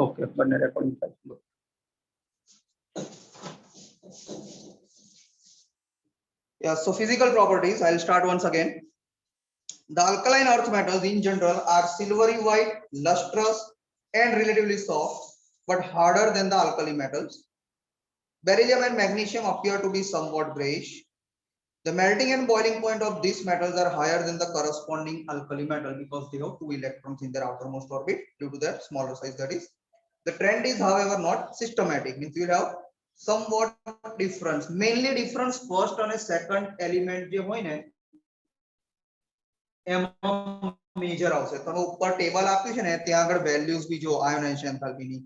Okay, बने recording चालू. Yeah, so physical properties, I'll start once again. The alkaline earth metals in general are silvery white, lustrous, and relatively soft, but harder than the alkali metals. Beryllium and magnesium appear to be somewhat grayish. The melting and boiling point of these metals are higher than the corresponding alkali metal because they have 2 electrons in their outermost orbit due to their smaller size, that is. The trend is, however, not systematic, means you have somewhat difference. Mainly difference first and second element જે હોય ને એમાં major આવશે. તમે ઉપર table આપ્યું છે ને ત્યાં આગળ વેલ્યુઝ બી જો આયોનાઇઝેશન એન્થાલ્પીની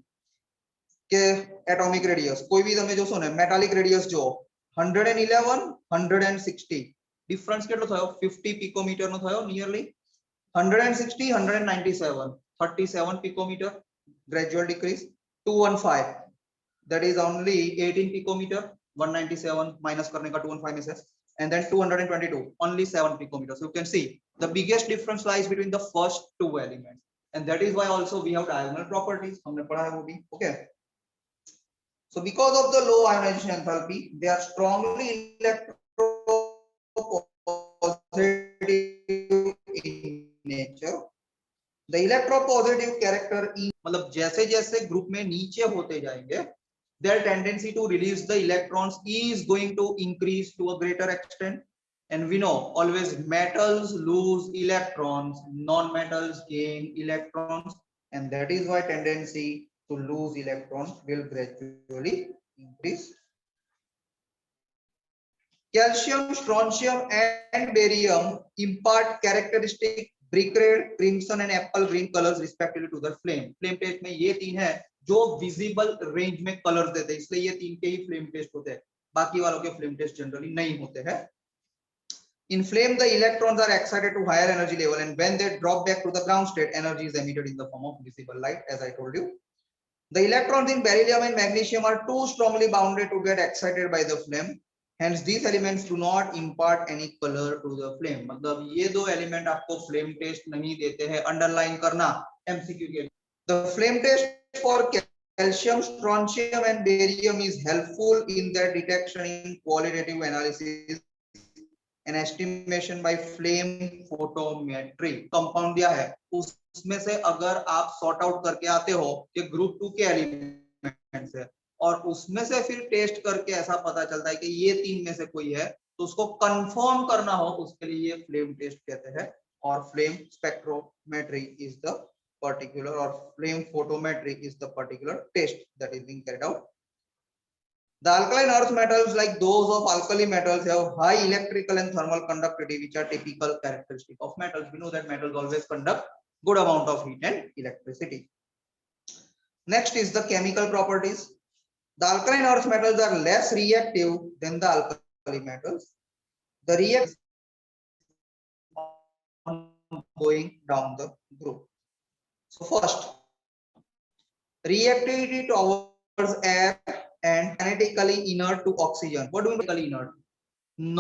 કે એટોમિક રેડિયસ કોઈ બી તમે જોશો ને મેટાલિક રેડિયસ જો 111 160 ડિફરન્સ કેટલો થયો 50 પિકોમીટર નો થયો nearly 160 197 37 picometer gradual decrease 215 that is only 18 picometer 197 minus करने का 215 में से and then 222 only 7 picometers. You can see the biggest difference lies between the first two elements and that is why also we have diagonal properties हमने पढ़ा है वो भी. Okay, so because of the low ionization enthalpy they are strongly electropositive in nature. The electropositive character मतलब जैसे जैसे group में नीचे होते जाएंगे their tendency to release the electrons is going to increase to a greater extent, and we know always metals lose electrons, non-metals gain electrons, and that is why tendency to lose electrons will gradually increase. Calcium, strontium and barium impart characteristic brick red, crimson and apple green colors respectively to the flame. Flame test में ये तीन है जो visible range में colour देते हैं, इसलिए ये तीन के ही फ्लेम टेस्ट होते हैं, बाकी वालों के फ्लेम टेस्ट जनरली नहीं होते हैं. In flame the electrons are excited to higher energy level and when they drop back to the ground state energy is emitted in the form of visible light as I told you. The electrons in beryllium and magnesium are too strongly bounded to get excited by the flame. Hence these elements do not impart any color to the flame. मतलब ये दो element आपको flame test नहीं देते हैं, underline करना MCQ के लिए. The flame test for calcium, strontium and barium is helpful in their detection in qualitative analysis and estimation by flame photometry. Compound दिया है उसमें से अगर आप सॉर्ट आउट करके आते हो कि ग्रुप 2 के एलिमेंट्स है और उसमें से फिर टेस्ट करके ऐसा पता चलता है कि ये तीन में से कोई है तो उसको कंफर्म करना हो उसके लिए ये फ्लेम टेस्ट कहते हैं. और flame spectrometry is the particular or flame photometry is the particular test that is being carried out. The alkaline earth metals like those of alkali metals have high electrical and thermal conductivity which are typical characteristic of metals. We know that metals always conduct good amount of heat and electricity. Next is the chemical properties. The alkaline earth metals are less reactive than the alkali metals. The reaction going down the group. So first, reactivity towards air and kinetically inert to oxygen. What do you mean kinetically inert?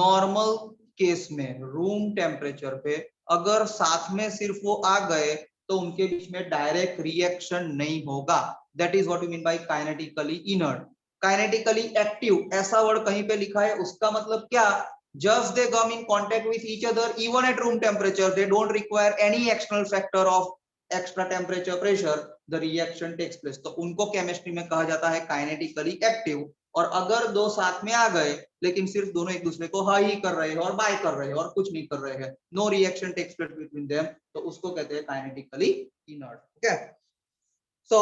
Normal case में room temperature पे अगर साथ में सिर्फ वो आ गए तो उनके बीच में डायरेक्ट रिएक्शन नहीं होगा. That is what you mean by kinetically inert. Kinetically active ऐसा वर्ड कहीं पे लिखा है, उसका मतलब क्या? Just they come in contact with each other even at room temperature, they don't require any external factor of extra temperature pressure, the reaction takes place. तो उनको केमिस्ट्री में कहा जाता है काइनेटिकली एक्टिव. और अगर दो साथ में आ गए लेकिन सिर्फ दोनों एक दूसरे को हाई कर रहे हैं और बाय कर रहे हैं और कुछ नहीं कर रहे हैं, no reaction takes place between them, तो उसको कहते हैं kinetically inert. Okay, so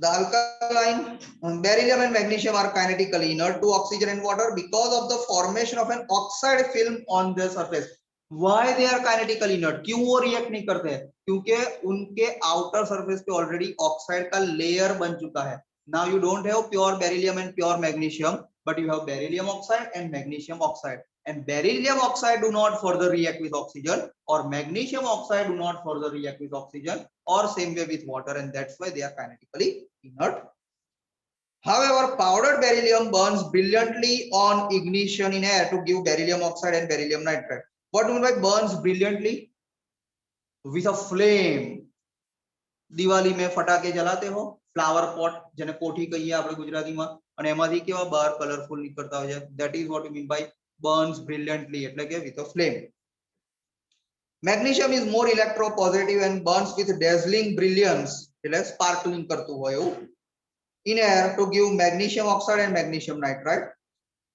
the alkaline beryllium and magnesium are kinetically inert to oxygen and water because of the formation of an oxide film on their surface. Why they are kinetically inert? क्यों वो react नहीं करते हैं? क्योंकि उनके outer surface पे already oxide का layer बन चुका है. Now you don't have pure beryllium and pure magnesium, but you have beryllium oxide and magnesium oxide. And beryllium oxide do not further react with oxygen, or magnesium oxide do not further react with oxygen, or same way with water, and that's why they are kinetically inert. However, powdered beryllium burns brilliantly on ignition in air to give beryllium oxide and beryllium nitride. What do you mean by burns brilliantly? With a flame. Diwali में ફટાકે જલાતે હો, flower pot જેને કોઠી કહીએ આપણે ગુજરાતીમાં, અને એમાંથી કેવા બહાર કલરફુલ નીકળતા હોય છે. That is what we mean by burns brilliantly, એટલે કે with a flame. Magnesium is more electropositive and burns with dazzling brilliance, એટલે sparkling કરતું હોય એવું. In air to give magnesium oxide and magnesium nitride.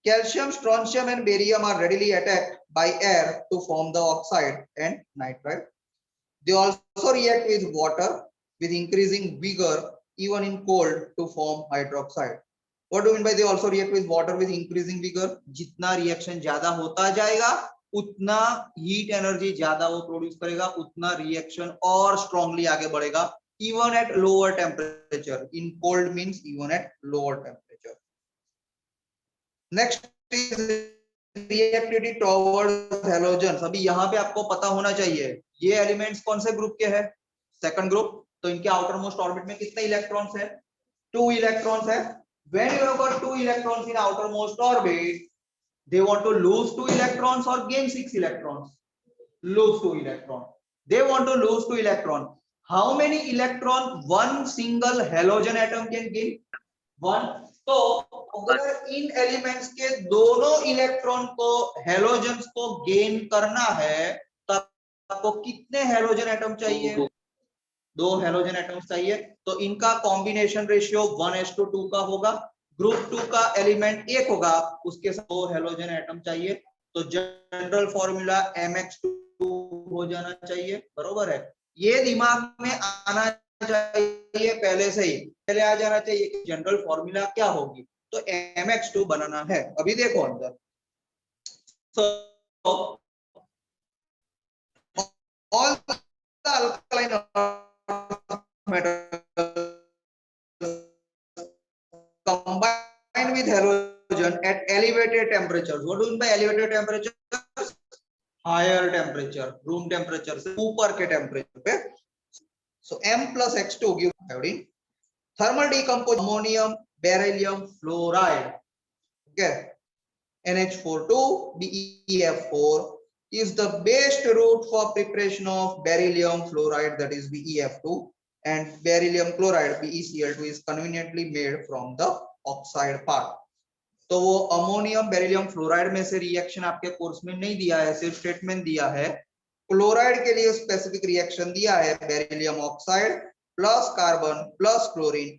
Calcium, strontium and barium are readily attacked by air to form the oxide and nitride. They also react with water with increasing vigor even in cold to form hydroxide. What do you mean by they also react with water with increasing vigor? जितना reaction ज्यादा होता जाएगा उतना heat energy ज्यादा वो produce करेगा, उतना reaction और स्ट्रांगली आगे बढ़ेगा even at lower temperature. In cold means even at lower temperature. Next is reactivity towards halogens. अभी यहाँ पे आपको पता होना चाहिए ये एलिमेंट्स कौन से ग्रुप के हैं? Second group. तो इनके आउटर मोस्ट ऑर्बिट में कितने इलेक्ट्रॉन्स है? 2 इलेक्ट्रॉन्स है. When you have got 2 electrons in outermost orbit, they want to lose 2 electrons or gain 6 electrons? Lose 2 electrons. They want to lose 2 electrons. How many electrons one single halogen atom can gain? 1. तो अगर इन elements के दोनों electron को halogens को gain करना है तो आपको कितने हेलोजन एटम चाहिए? 2 हेलोजन एटम्स चाहिए. तो इनका कॉम्बिनेशन रेशियो 1:2 का होगा. ग्रुप 2 का एलिमेंट 1 होगा, उसके साथ 2 हेलोजन एटम चाहिए. तो जनरल फॉर्मूला MX2 हो जाना चाहिए. बरोबर है. ये दिमाग में आना चाहिए पहले से ही, पहले आ जाना चाहिए कि जनरल फॉर्मूला क्या होगी. तो MX2 बनाना है. अभी देखो अंदर. So all the alkaline metals combine with halogen at elevated temperatures. What do you mean by elevated temperatures? Higher temperature, room temperature से ऊपर के temperature पे. So M plus X2 gives iodine. Thermal decomposition ammonium beryllium fluoride. Okay. NH42 BeF4 is the best route for preparation of beryllium fluoride, that is BeF2, and beryllium chloride BeCl2 is conveniently made from the oxide part. तो वो ammonium beryllium fluoride में से reaction आपके course में नहीं दिया है, सिर्फ स्टेटमेंट दिया है. क्लोराइड के लिए स्पेसिफिक रिएक्शन दिया है, beryllium oxide plus carbon plus chlorine,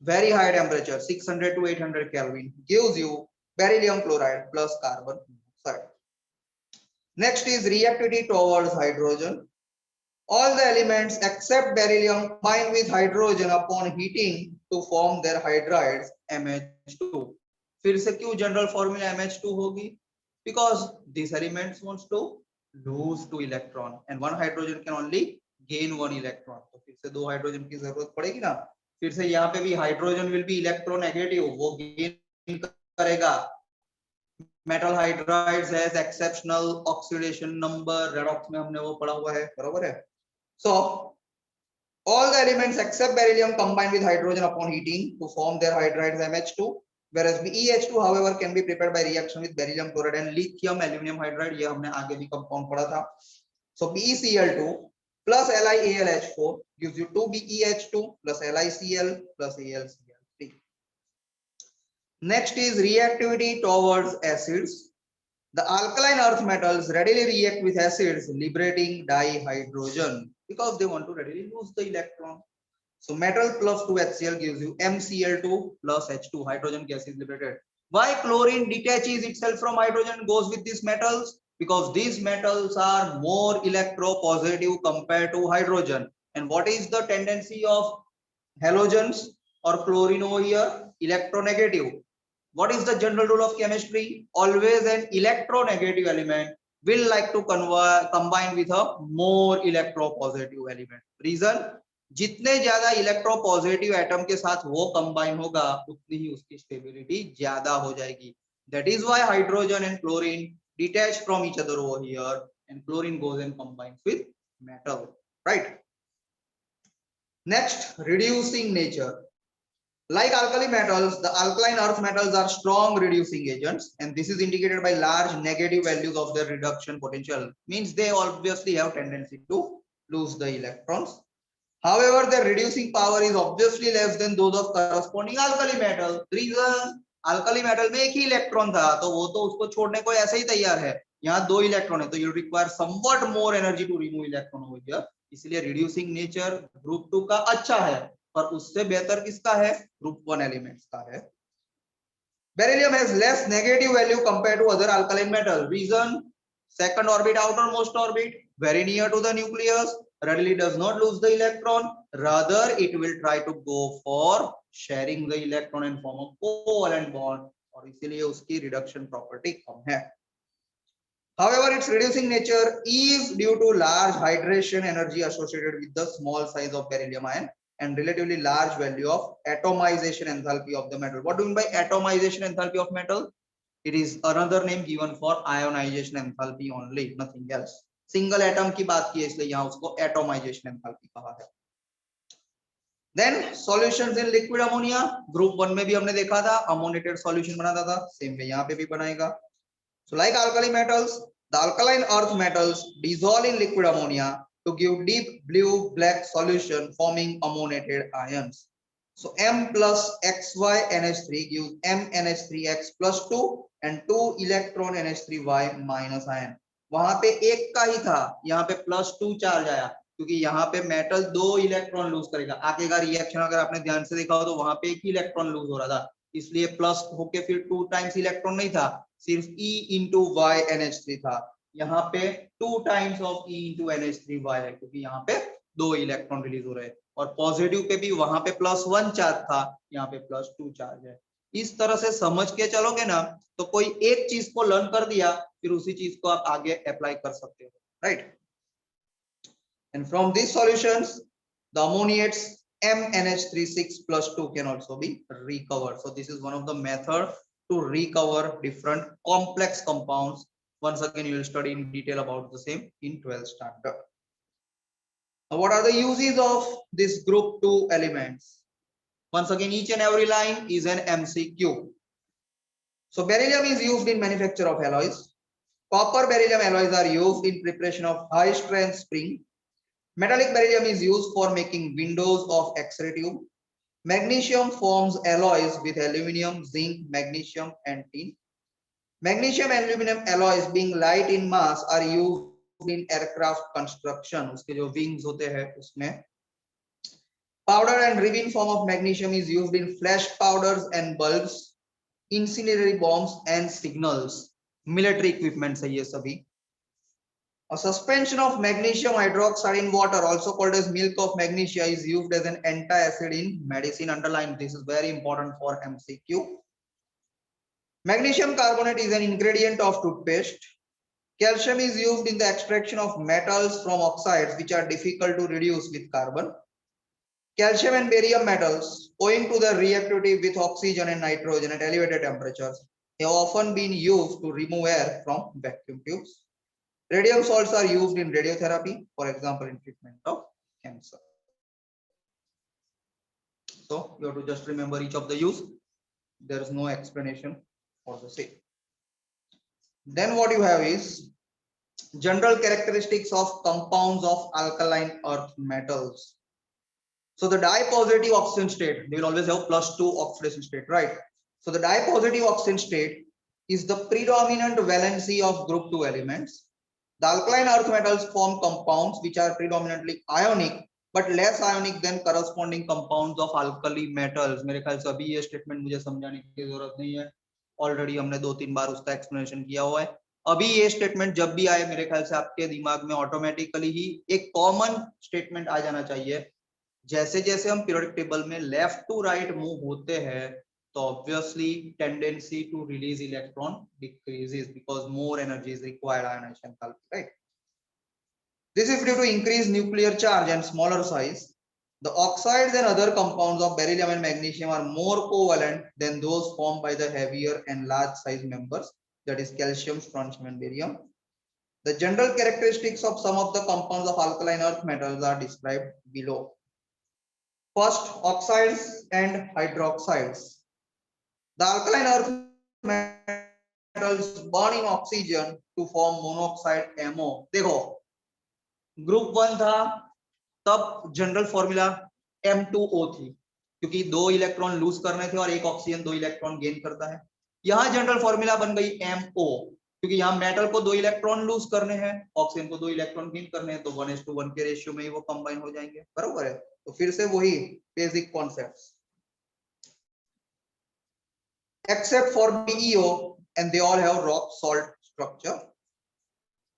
very high temperature 600 to 800 Kelvin gives you beryllium chloride plus carbon monoxide. Next is reactivity towards hydrogen. All the elements except beryllium combine with hydrogen upon heating to form their hydrides MH2. फिर से क्यों general formula MH2 होगी? Because these elements wants to lose 2 electron and one hydrogen can only gain 1 electron. तो फिर से 2 hydrogen की जरूरत पड़ेगी ना. फिर से यहाँ पे भी हाइड्रोजन विल बी इलेक्ट्रोनेगेटिव, वो गेन करेगा. Metal hydrides has exceptional oxidation number, redox में हमने वो पढ़ा हुआ है. बराबर है. So all the elements except beryllium combine with hydrogen upon heating to form their hydrides MH2, whereas BeH2 however can be prepared by reaction with beryllium chloride and lithium aluminum hydride. ये हमने आगे भी compound पढ़ा था. So BeCl2 plus LiAlH4 gives you 2BeH2 plus LiCl plus AlCl3. Next is reactivity towards acids. The alkaline earth metals readily react with acids, liberating dihydrogen because they want to readily lose the electron. So metal plus 2HCl gives you MCl2 plus H2, hydrogen gas is liberated. Why chlorine detaches itself from hydrogen and goes with these metals? Because these metals are more electropositive compared to hydrogen. And what is the tendency of halogens or chlorine over here? Electronegative. What is the general rule of chemistry? Always an electronegative element will like to combine with a more electropositive element. Reason? जितने ज्यादा electropositive atom के साथ वो combine होगा उतनी ही उसकी stability ज्यादा हो जाएगी. That is why hydrogen and chlorine detach from each other over here and chlorine goes and combines with metal. Right? Next, reducing nature. Like alkali metals, the alkaline earth metals are strong reducing agents, and this is indicated by large negative values of their reduction potential. Means they obviously have tendency to lose the electrons. However, their reducing power is obviously less than those of corresponding alkali metal. Reason, alkali metal में एक ही electron था, तो वो तो उसको छोड़ने को ऐसे ही तैयार है. यहाँ 2 इलेक्ट्रॉन है, तो you require somewhat more energy to remove electron over here. इसलिए reducing nature group 2 का अच्छा है, पर उससे बेहतर किसका है? group 1 elements का है. Beryllium has less negative value compared to other alkaline metal. Reason, second orbit, outermost orbit, very near to the nucleus, readily does not lose the electron, rather it will try to go for sharing the electron in form of covalent bond, और इसीलिए उसकी reduction property कम है. However, its reducing nature is due to large hydration energy associated with the small size of beryllium ion and relatively large value of atomization enthalpy of the metal. What do you mean by atomization enthalpy of metal? It is another name given for ionization enthalpy only, nothing else. Single atom की बात की है, इसलिए यहाँ उसको atomization enthalpy कहा है. Then solutions in liquid ammonia. Group 1 में भी हमने देखा था ammoniated solution बनाता था, same way यहाँ पे भी बनाएगा. So like alkali metals, the alkaline earth metals dissolve in liquid ammonia to give deep blue black solution forming ammoniated ions. So M plus XY NH3 gives MNH3X plus 2 and 2 electron NH3Y minus ion. वहां पे एक का ही था, यहाँ पे +2 charge आया, क्योंकि यहाँ पे मेटल 2 इलेक्ट्रॉन लूज करेगा. आगे का रिएक्शन अगर आपने ध्यान से देखा हो तो वहां पे एक ही इलेक्ट्रॉन लूज हो रहा था, इसलिए प्लस होके फिर 2 टाइम्स इलेक्ट्रॉन नहीं था, सिर्फ E into Y NH3 था. यहाँ पे 2 times of E into NH3Y है, क्योंकि यहाँ पे 2 इलेक्ट्रॉन रिलीज हो रहे हैं. और पॉजिटिव पे भी वहां पे +1 चार्ज था, यहाँ पे +2 चार्ज है. इस तरह से समझ के चलोगे ना, तो कोई एक चीज को लर्न कर दिया, फिर उसी चीज को आप आगे अप्लाई कर सकते हो, right. And from this solutions the ammoniates MnH3 6 plus 2 can also be recovered. So this is one of the method to recover different complex compounds. Once again, you will study in detail about the same in 12th standard. Now, what are the uses of this group 2 elements? Once again, each and every line is an MCQ. So beryllium is used in manufacture of alloys. Copper beryllium alloys are used in preparation of high strength spring. Metallic beryllium is used for making windows of X-ray tube. Magnesium forms alloys with aluminum, zinc, magnesium and tin. Magnesium and aluminum alloys being light in mass are used in aircraft construction. उसके जो wings होते हैं उसमें. Powder and ribbon form of magnesium is used in flash powders and bulbs, incendiary bombs and signals. Military equipment है ये सभी. A suspension of magnesium hydroxide in water, also called as milk of magnesia, is used as an antacid in medicine. Underline, this is very important for MCQ. Magnesium carbonate is an ingredient of toothpaste. Calcium is used in the extraction of metals from oxides which are difficult to reduce with carbon. Calcium and barium metals, owing to their reactivity with oxygen and nitrogen at elevated temperatures, have often been used to remove air from vacuum tubes. Radium salts are used in radiotherapy, for example, in treatment of cancer. So you have to just remember each of the use. There is no explanation for the same. Then what you have is general characteristics of compounds of alkaline earth metals. So the dipositive oxygen state, they will always have +2 oxidation state, right? So the dipositive oxygen state is the predominant valency of group 2 elements. The alkaline earth metals form compounds which are predominantly ionic but less ionic than corresponding compounds of alkali metals. मेरे ख्याल से अभी ये statement मुझे समझाने की जरूरत नहीं है, ऑलरेडी हमने 2-3 बार उसका एक्सप्लेनेशन किया हुआ है. अभी ये स्टेटमेंट जब भी आए मेरे ख्याल से आपके दिमाग में ऑटोमेटिकली ही एक कॉमन स्टेटमेंट आ जाना चाहिए. जैसे जैसे हम पीरियोडिक टेबल में लेफ्ट टू राइट मूव होते हैं, so obviously tendency to release electron decreases because more energy is required ionization enthalpy, right? This is due to increased nuclear charge and smaller size. The oxides and other compounds of beryllium and magnesium are more covalent than those formed by the heavier and large size members, that is calcium, strontium and barium. The general characteristics of some of the compounds of alkaline earth metals are described below. First, oxides and hydroxides. The alkaline earth metals burn in oxygen to form monoxide MO. देखो, group 1 था, तब general formula M2O थी, क्योंकि 2 electron lose करने थे और एक oxygen 2 electron gain करता है। यहाँ जनरल फॉर्मूला बन गई MO, क्योंकि यहाँ मेटल को 2 इलेक्ट्रॉन लूज करने हैं, ऑक्सीजन को 2 इलेक्ट्रॉन गेन करने हैं, तो 1:1 के रेशियो में ही वो कंबाइन हो जाएंगे, बराबर है। तो फिर से वही basic concepts, except for BeO, and they all have rock salt structure.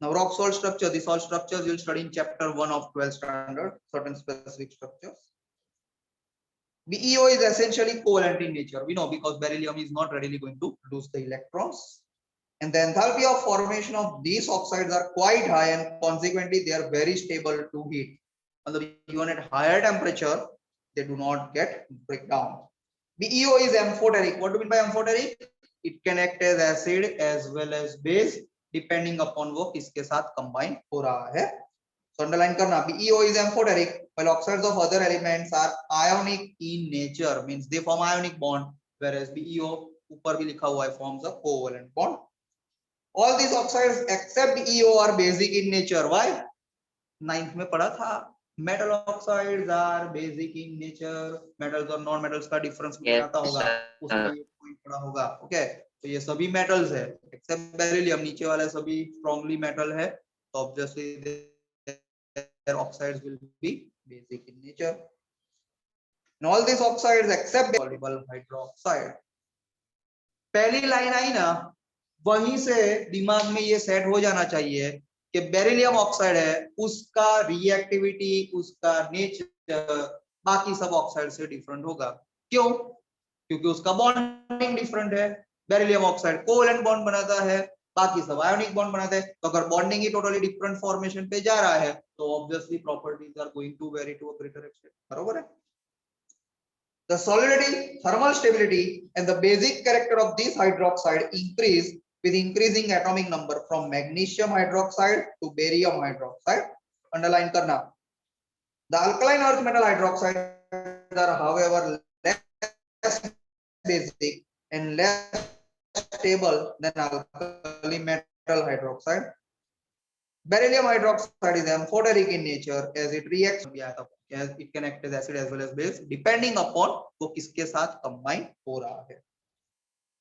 Now rock salt structure, these all structures you'll study in chapter 1 of 12th standard, certain specific structures. BeO is essentially covalent in nature, we know, because beryllium is not readily going to lose the electrons, and the enthalpy of formation of these oxides are quite high, and consequently they are very stable to heat. Even at higher temperature they do not get breakdown. BeO is amphoteric. What do you mean by amphoteric? It can act as acid as well as base, depending upon वो किसके साथ combine हो रहा है. So underline करना, BeO is amphoteric, while oxides of other elements are ionic in nature, means they form ionic bond, whereas BeO ऊपर भी लिखा हुआ है forms a covalent bond. All these oxides except BeO are basic in nature. Why? 9th में पढ़ा था, metal oxides are basic in nature. metals और non metals का difference में आता होगा, उसमें ये point पढ़ा होगा. Okay, तो ये सभी metals है except beryllium, नीचे वाले सभी strongly metal है, तो obviously their oxides will be basic in nature. And all these oxides except soluble hydroxide. पहली लाइन आई ना, वहीं से दिमाग में ये सेट हो जाना चाहिए कि बेरिलियम ऑक्साइड है, उसका रिएक्टिविटी, उसका नेचर बाकी सब ऑक्साइड से डिफरेंट होगा. क्यों? क्योंकि उसका बॉन्डिंग डिफरेंट है. बेरिलियम ऑक्साइड कोवेलेंट बॉन्ड बनाता है, बाकी सब आयोनिक बॉन्ड बनाते हैं. तो अगर बॉन्डिंग ही टोटली डिफरेंट फॉर्मेशन पे जा रहा है, तो obviously properties are going to vary to a greater extent, बराबर है. The solidity, thermal stability, and the basic character of these hydroxide increase with increasing atomic number from magnesium hydroxide to barium hydroxide. Underline karna. The alkaline earth metal hydroxides are, however, less basic and less stable than alkali metal hydroxide. Beryllium hydroxide is amphoteric in nature as it reacts, as it can act as acid as well as base, depending upon वो किसके साथ combine हो रहा है.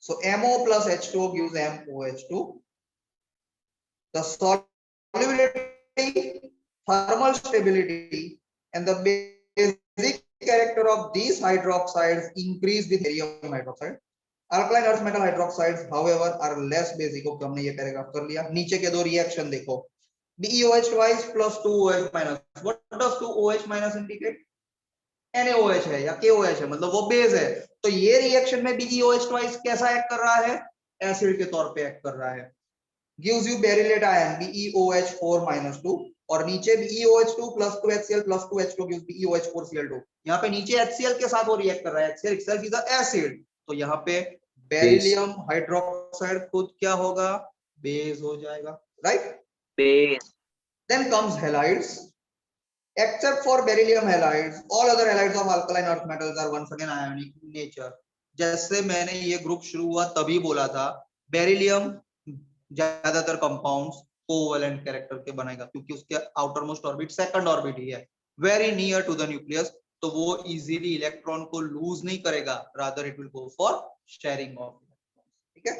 So MO plus H2O gives MOH2. The solubility, thermal stability, and the basic character of these hydroxides increase with barium hydroxide. Alkaline earth metal hydroxides, however, are less basic. Okay, हमने ये paragraph कर लिया. नीचे के दो reaction देखो. BeOH twice plus 2OH minus. What does 2OH minus indicate? NaOH है या KOH है, मतलब वो बेस है. तो ये रिएक्शन में BeOH twice कैसा एक्ट कर रहा है? एसिड के तौर पे एक्ट कर रहा है. Gives you berylate ion BeOH4 minus 2, और नीचे BeOH2 plus 2HCl plus 2H2 gives BeOH4Cl2. यहाँ पे नीचे HCl के साथ वो रिएक्ट कर रहा है. HCl itself is an acid. तो यहाँ पे बेरिलियम हाइड्रोक्साइड खुद क्या होगा? बेस हो जाएगा, right? Base. Then comes halides. Except for beryllium halides, all other halides of alkaline earth metals are once again ionic in nature. जैसे मैंने ये ग्रुप शुरू हुआ तभी बोला था, बेरिलियम ज्यादातर कंपाउंड्स कोवेलेंट कैरेक्टर के बनेगा, क्योंकि उसके outer most orbit second orbit ही है, very near to the nucleus, तो वो इजीली इलेक्ट्रॉन को लूज नहीं करेगा, rather it will go for sharing of electrons. ठीक है.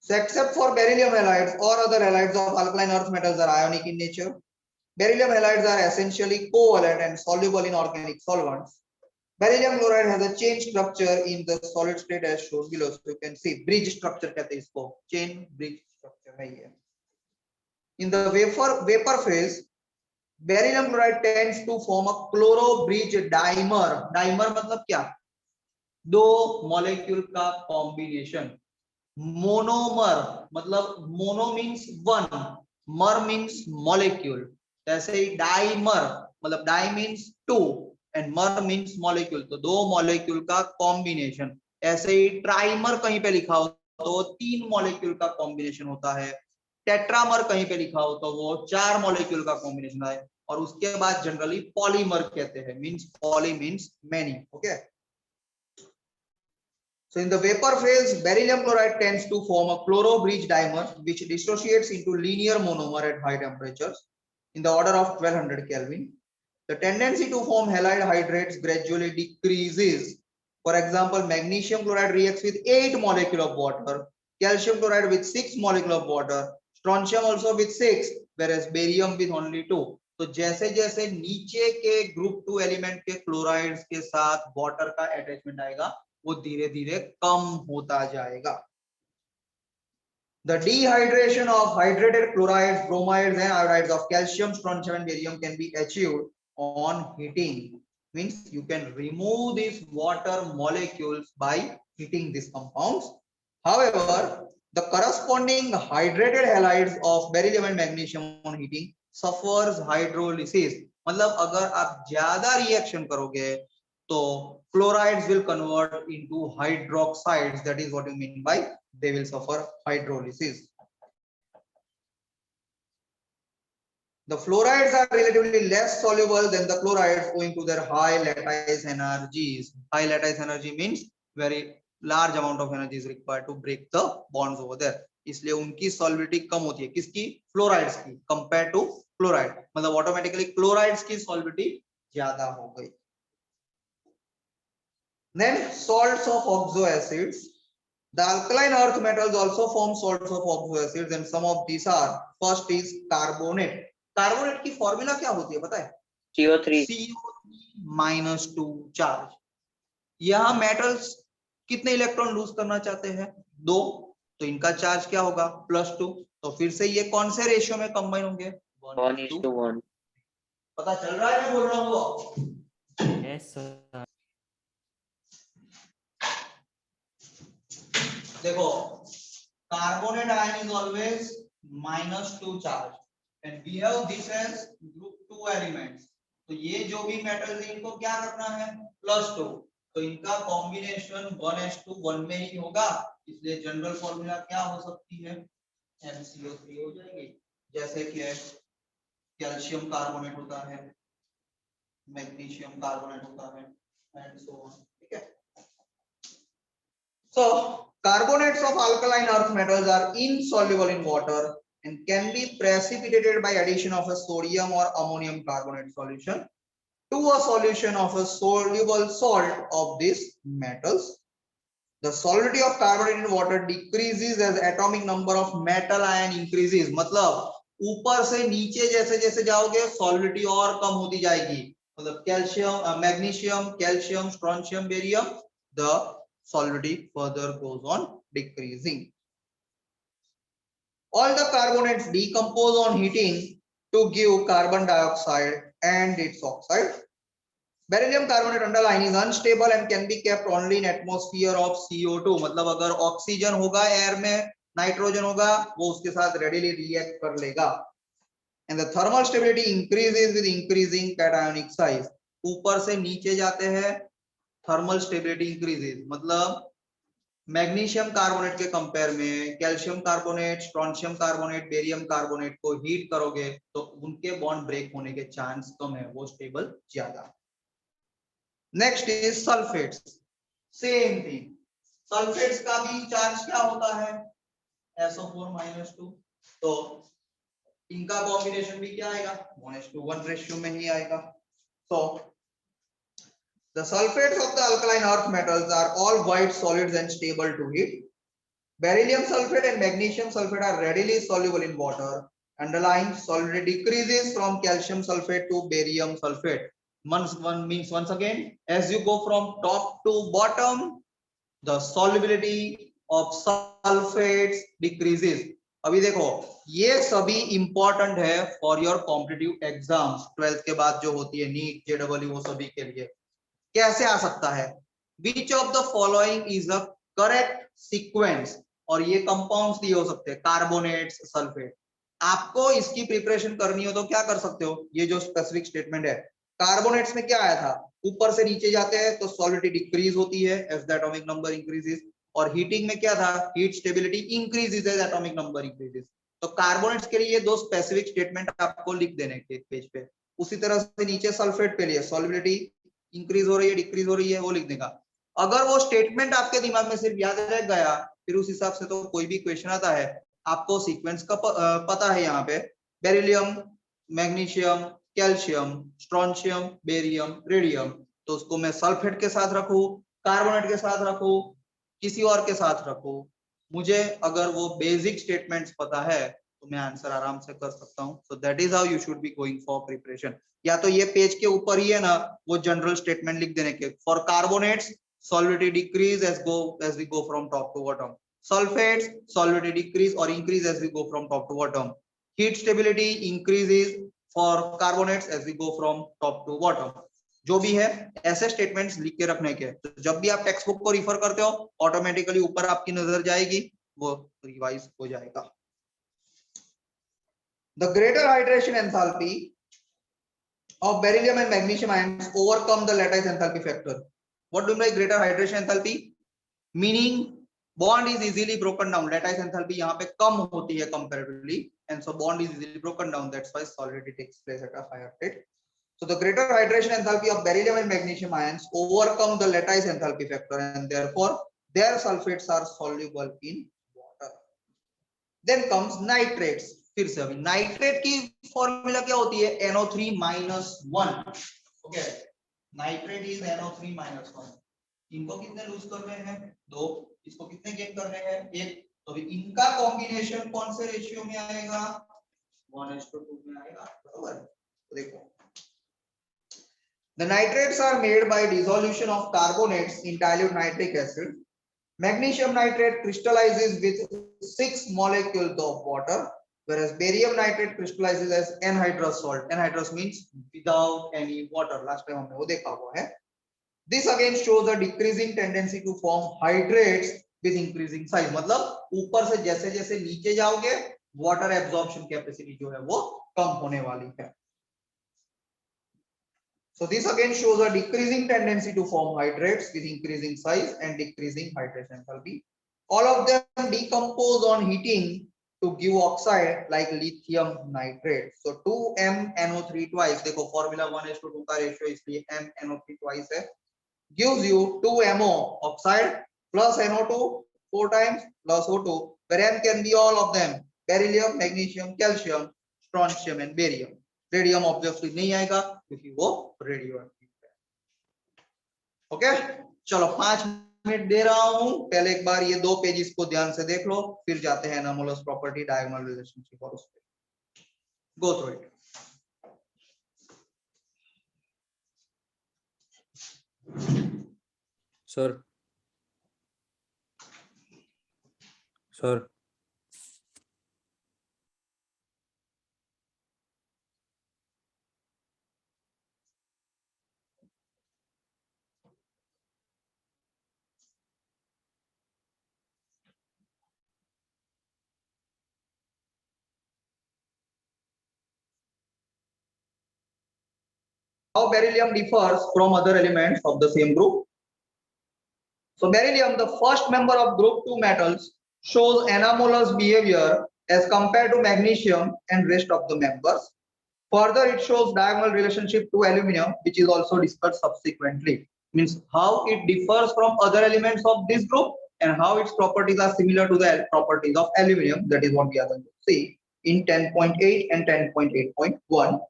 So except for beryllium halides, all other halides of alkaline earth metals are ionic in nature. Beryllium halides are essentially covalent and soluble in organic solvents. Beryllium chloride has a chain structure in the solid state as shown below. So you can see bridge structure कहते हैं इसको, chain bridge structure है ये. In the vapor phase, beryllium chloride tends to form a chloro bridge dimer. Dimer मतलब क्या? दो molecule का combination. Monomer मतलब मोनो मीन्स वन, मर मीन्स मॉलिक्यूल. ऐसे ही डाइमर मतलब डाई मीन्स टू एंड मर मीन्स मॉलिक्यूल, तो दो मॉलिक्यूल का कॉम्बिनेशन. ऐसे ही ट्राइमर कहीं पे लिखा हो तो 3 मॉलिक्यूल का कॉम्बिनेशन होता है. टेट्रामर कहीं पे लिखा हो तो वो 4 मॉलिक्यूल का कॉम्बिनेशन है. और उसके बाद जनरली पॉलीमर कहते हैं, means poly means many. Okay. So in the vapor phase, beryllium chloride tends to form a chloro bridge dimer which dissociates into linear monomer at high temperatures in the order of 1200 Kelvin. The tendency to form halide hydrates gradually decreases. For example, magnesium chloride reacts with 8 molecules of water, calcium chloride with 6 molecules of water, strontium also with 6, whereas barium with only 2. तो जैसे जैसे नीचे के group 2 element के chlorides के साथ water का attachment आएगा वो धीरे धीरे कम होता जाएगा. The dehydration of hydrated chlorides, bromides and iodides of calcium, strontium and barium can be achieved on heating. Means you can remove these water molecules by heating these compounds. However, the corresponding hydrated halides of beryllium and magnesium on heating suffers hydrolysis. मतलब अगर आप ज्यादा reaction करोगे तो chlorides will convert into hydroxides. That is what you mean by they will suffer hydrolysis. The fluorides are relatively less soluble than the chlorides owing to their high lattice energies. High lattice energy means very large amount of energy is required to break the bonds over there. इसलिए उनकी solubility कम होती है. किसकी? Fluorides की compared to chloride. मतलब automatically chlorides की solubility ज्यादा हो गई. Then salts of oxoacids. The alkaline earth metals also form salts of oxoacids and some of these are, first is carbonate. Carbonate की formula क्या होती है पता है? CO3 CO3 -2 charge. यहाँ मेटल्स कितने इलेक्ट्रॉन लूज करना चाहते हैं? 2. तो इनका चार्ज क्या होगा? +2. तो फिर से ये कौन से रेशियो में कंबाइन होंगे? 1:1. पता चल रहा है मैं बोल रहा हूँ? Yes sir. देखो carbonate ion is always -2 charge and we have this as group 2 elements. तो ये जो भी मेटल्स है इनको क्या करना है? +2. तो इनका कॉम्बिनेशन 1:1 में ही होगा. इसलिए जनरल फॉर्मूला क्या हो सकती है? MCO3 हो जाएगी. जैसे कि कैल्शियम कार्बोनेट होता है, मैग्नीशियम कार्बोनेट होता है एंड सो ऑन. ठीक है. So carbonates of alkaline earth metals are insoluble in water and can be precipitated by addition of a sodium or ammonium carbonate solution to a solution of a soluble salt of these metals. The solubility of carbonate in water decreases as atomic number of metal ion increases. मतलब ऊपर से नीचे जैसे जैसे जाओगे solubility और कम होती जाएगी. मतलब calcium, magnesium, calcium, strontium, barium, the solubility further goes on decreasing. All the carbonates decompose on heating to give carbon dioxide and its oxide. Beryllium carbonate underlying is unstable and can be kept only in atmosphere of CO2. मतलब अगर oxygen होगा air में, nitrogen होगा, वो उसके साथ readily react कर लेगा. And the thermal stability increases with increasing cationic size. ऊपर से नीचे जाते हैं थर्मल स्टेबिलिटी इंक्रीजेस. मतलब मैग्नीशियम कार्बोनेट के कंपेयर में calcium carbonate, strontium carbonate, barium carbonate को हीट करोगे तो उनके बॉन्ड ब्रेक होने के चांस कम है, वो स्टेबल ज्यादा. Next is sulphates. Same thing. Sulphates का भी चार्ज क्या होता है? SO4 -2. तो इनका कॉम्बिनेशन भी क्या आएगा? 1:1 रेशियो में ही आएगा. So the sulfates of the alkaline earth metals are all white solids and stable to heat. Beryllium sulfate and magnesium sulfate are readily soluble in water. Underlying solubility decreases from calcium sulfate to barium sulfate. Once again, as you go from top to bottom, the solubility of sulfates decreases. अभी देखो ये सभी important है for your competitive exams. 12th के बाद जो होती है नीट, JEE, वो सभी के लिए कैसे आ सकता है? Which of the following is a correct sequence? और ये कंपाउंड्स दिए हो सकते हैं, कार्बोनेट्स, सल्फेट. आपको इसकी प्रिपरेशन करनी हो तो क्या कर सकते हो? ये जो स्पेसिफिक स्टेटमेंट है, कार्बोनेट्स में क्या आया था? ऊपर से नीचे जाते हैं तो सॉलिडिटी डिक्रीज होती है as the atomic number increases. और हीटिंग में क्या था? Heat stability increases as atomic number increases. तो कार्बोनेट्स के लिए ये दो स्पेसिफिक स्टेटमेंट आपको लिख देने के पेज पे. उसी तरह से नीचे सल्फेट के लिए सॉलिबिलिटी इंक्रीज हो रही है, डिक्रीज हो रही है, वो लिख देगा. अगर वो स्टेटमेंट आपके दिमाग में सिर्फ याद रह गया, फिर उस हिसाब से तो कोई भी क्वेश्चन आता है आपको सीक्वेंस का पता है. यहाँ पे beryllium, magnesium, calcium, strontium, barium, radium, तो उसको मैं सल्फेट के साथ रखूं, कार्बोनेट के साथ रखूं, किसी और के साथ रखूं, मुझे अगर वो बेसिक स्टेटमेंट्स पता है तो मैं आंसर आराम से कर सकता हूं. So that is how you should be going for preparation. या तो ये पेज के ऊपर ही है ना वो जनरल स्टेटमेंट लिख देने के. For carbonates solubility decrease as we go from top to bottom. Sulfates solubility decrease or increase as we go from top to bottom. Heat stability increases for carbonates as we go from top to bottom. जो भी है ऐसे statements लिख के रखने के. तो जब भी आप टेक्स्ट बुक को रिफर करते हो ऑटोमेटिकली ऊपर आपकी नजर जाएगी, वो रिवाइज हो जाएगा. The greater hydration enthalpy of beryllium and magnesium ions overcome the lattice enthalpy factor. What do you mean by greater hydration enthalpy? Meaning bond is easily broken down. Lattice enthalpy यहाँ पे कम होती है comparatively, and so bond is easily broken down. That's why solidity takes place at a higher rate. So the greater hydration enthalpy of beryllium and magnesium ions overcome the lattice enthalpy factor, and therefore their sulfates are soluble in water. Then comes nitrates. फिर से अभी nitrate की formula क्या होती है? NO3-1. Okay, nitrate is NO3-1. इनको कितने loose कर रहे हैं? 2. इसको कितने गेन कर रहे हैं? 1. तो इनका कॉम्बिनेशन कौन से रेशियो में आएगा? 1:2 में आएगा. बराबर. तो देखो, the nitrates are made by dissolution of carbonates in dilute nitric acid. Magnesium nitrate crystallizes with 6 molecules of water, whereas barium nitrate crystallizes as anhydrous salt. Anhydrous means without any water. Last time हमने वो देखा हुआ है. This again shows a decreasing tendency to form hydrates with increasing size. मतलब ऊपर से जैसे जैसे नीचे जाओगे water absorption capacity जो है वो कम होने वाली है. So this again shows a decreasing tendency to form hydrates with increasing size and decreasing hydration enthalpy. All of them decompose on heating to give oxide like lithium nitrate. So 2MnO3 twice. देखो formula 1:2 का ratio इसलिए MnO3 twice है. Gives you 2MO oxide plus NO2 4 times plus O2. Where M can be all of them: beryllium, magnesium, calcium, strontium and barium. Radium obviously नहीं आएगा क्योंकि वो radioactive है. Okay, चलो 5 मिनट दे रहा हूं. पहले एक बार ये 2 पेजेस को ध्यान से देख लो, फिर जाते हैं एनामोलस प्रॉपर्टी, डायगोनल रिलेशनशिप और उस पे go through it. Sir How beryllium differs from other elements of the same group. So beryllium, the first member of group 2 metals, shows anomalous behavior as compared to magnesium and rest of the members. Further, it shows diagonal relationship to aluminum, which is also discussed subsequently. Means how it differs from other elements of this group and how its properties are similar to the properties of aluminum. That is what we are going to see in 10.8 and 10.8.1.